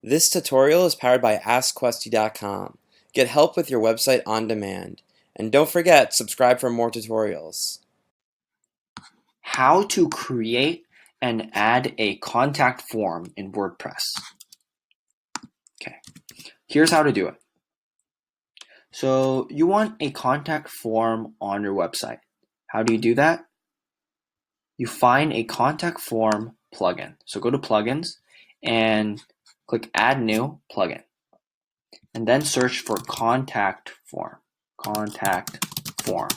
This tutorial is powered by AskQuesty.com. Get help with your website on demand. And don't forget, subscribe for more tutorials. How to create and add a contact form in WordPress. Okay, here's how to do it. So you want a contact form on your website. How do you do that? You find a contact form plugin. So go to plugins and click add new plugin. And then search for contact form. Contact form.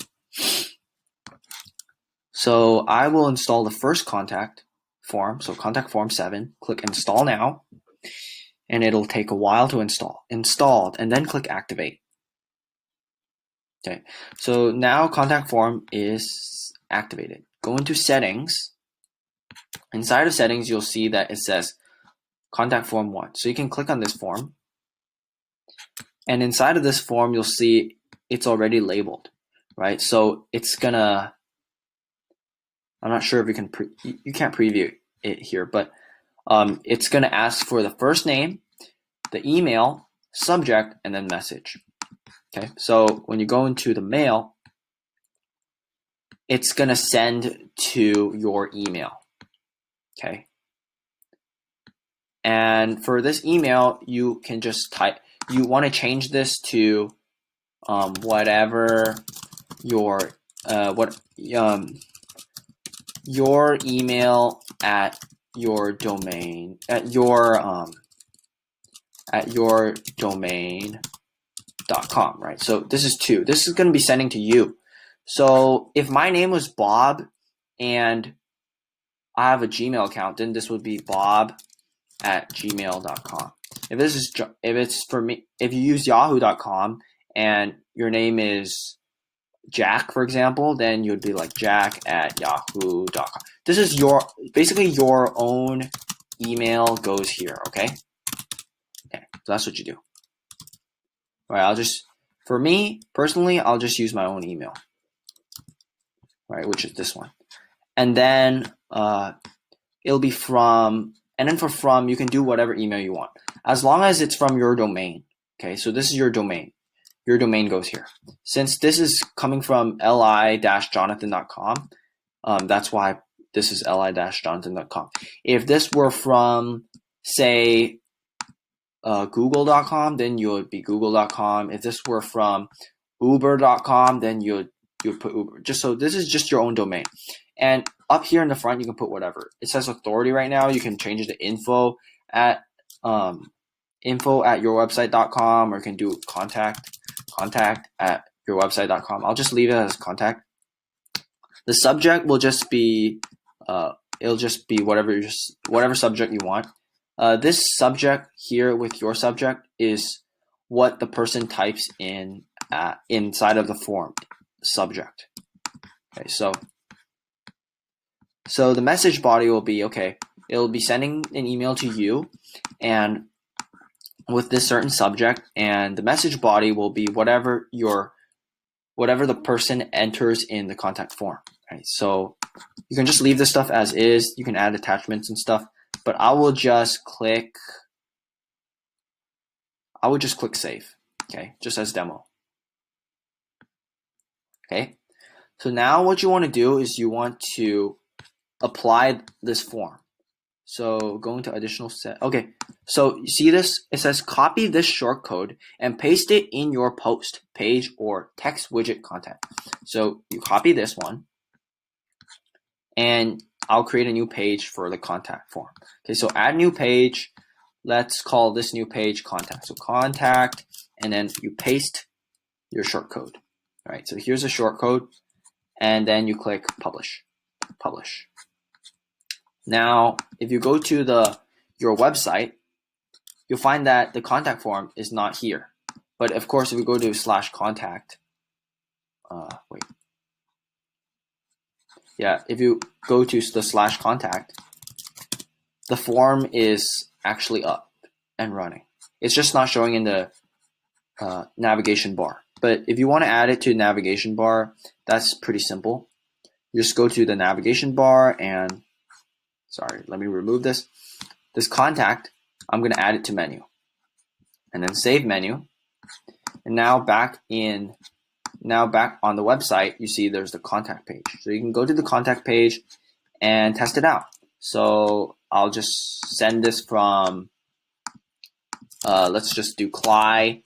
So I will install the first contact form. So contact form 7. Click install now. And it'll take a while to install. Installed, and then click activate. Okay, so now contact form is activated. Go into settings. Inside of settings, you'll see that it says contact form 1. So you can click on this form. And inside of this form, you'll see it's already labeled, right? So it's gonna, I'm not sure if you can, you can't preview it here, but it's gonna ask for the first name, the email, subject, and then message. Okay, so when you go into the mail, it's gonna send to your email. Okay, and for this email, you can just type. You want to change this to whatever your your email at your domain at your domain.com, right? So this is two. This is going to be sending to you. So if my name was Bob and I have a Gmail account, then this would be bob@gmail.com. If it's for me, if you use yahoo.com and your name is Jack, for example, then you'd be like jack@yahoo.com. This is basically your own email goes here, okay? Okay, so that's what you do. All right, for me personally, I'll just use my own email, right, which is this one. And then it'll be from, and then from, you can do whatever email you want, as long as it's from your domain. Okay, so this is your domain. Your domain goes here. Since this is coming from li-jonathan.com, that's why this is li-jonathan.com. If this were from, say, google.com, then you would be google.com. If this were from uber.com, then you would put Uber. Just so this is just your own domain. And up here in the front, you can put whatever. It says authority right now. You can change it to info@yourwebsite.com, or you can do contact@yourwebsite.com. I'll just leave it as contact. The subject will just be it'll just be whatever subject you want. This subject here with your subject is what the person types in inside of the form subject. Okay, so the message body will be, okay, it'll be sending an email to you and with this certain subject, and the message body will be whatever the person enters in the contact form. Right? So you can just leave this stuff as is. You can add attachments and stuff, but I will just click save. Okay, just as demo. Okay, so now what you want to do is you want to apply this form. So going to additional set. Okay, so you see this? It says copy this shortcode and paste it in your post, page, or text widget content. So you copy this one, and I'll create a new page for the contact form. Okay, so add new page. Let's call this new page contact. So contact, and then you paste your shortcode. All right, so here's a shortcode, and then you click publish. Publish. Now, if you go to your website, you'll find that the contact form is not here. But of course, if we go to /contact, if you go to the /contact, the form is actually up and running. It's just not showing in the navigation bar. But if you want to add it to navigation bar, that's pretty simple. You just go to the navigation bar and, sorry, let me remove this. This contact, I'm going to add it to menu. And then save menu. And now back on the website, you see there's the contact page. So you can go to the contact page and test it out. So I'll just send this from, let's just do client,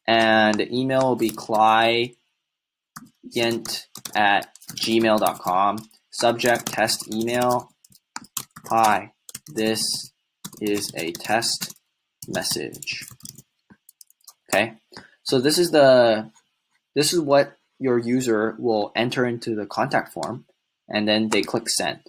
and the email will be client@gmail.com. Subject, test email. Hi, this is a test message. Okay, so this is what your user will enter into the contact form, and then they click send.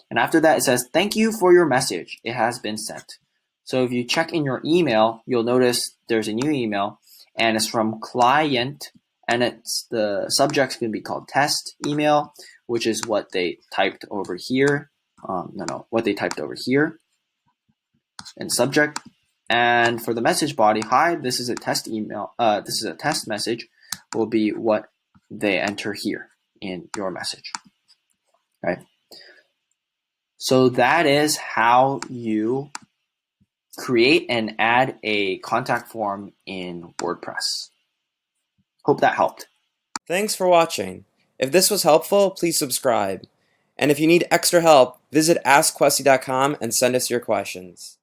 And after that, it says, thank you for your message. It has been sent. So if you check in your email, you'll notice there's a new email, and it's from client, and the subject's going to be called test email, which is what they typed over here. What they typed over here in subject. And for the message body, hi, this is a test email. This is a test message, will be what they enter here in your message. Right? So that is how you create and add a contact form in WordPress. Hope that helped. Thanks for watching. If this was helpful, please subscribe. And if you need extra help, visit AskQuesty.com and send us your questions.